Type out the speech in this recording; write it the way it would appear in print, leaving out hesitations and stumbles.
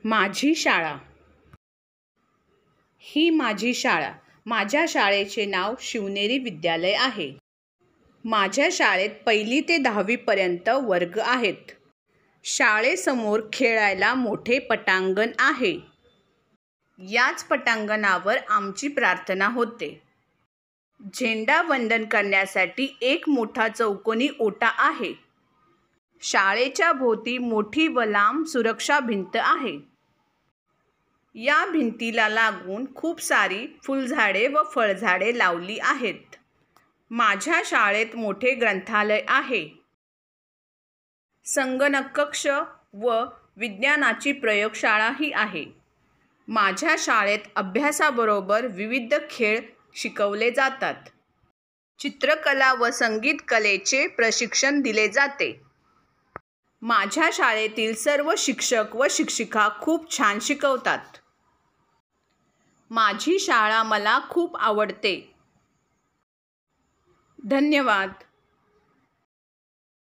माझी शाळा. ही माझी शाळा. माझ्या शाळेचे नाव शिवनेरी विद्यालय आहे. माझ्या शाळेत 1ली ते 10वी पर्यंत वर्ग आहेत. शाळेसमोर खेळायला मोठे पटांगण आहे. याच पटांगणावर आमची प्रार्थना होते. झेंडा वंदन करण्यासाठी एक मोठा चौकोनी ओटा आहे. शाळेच्या भोवती मोठी व लांब सुरक्षा भिंत आहे. या भिंतीला लागून खूप सारी फुलझाडे व फळझाडे लावली आहेत. माझ्या शाळेत मोठे ग्रंथालय आहे. संगणक कक्ष व विज्ञानाची प्रयोगशाळाही आहे. माझ्या शाळेत अभ्यासाबरोबर विविध खेळ शिकवले जातात. चित्रकला व संगीत कलेचे प्रशिक्षण दिले जाते. माझ्या शाळेतील सर्व शिक्षक व शिक्षिका खूप छान शिकवतात. माझी शाळा मला खूप आवडते. धन्यवाद.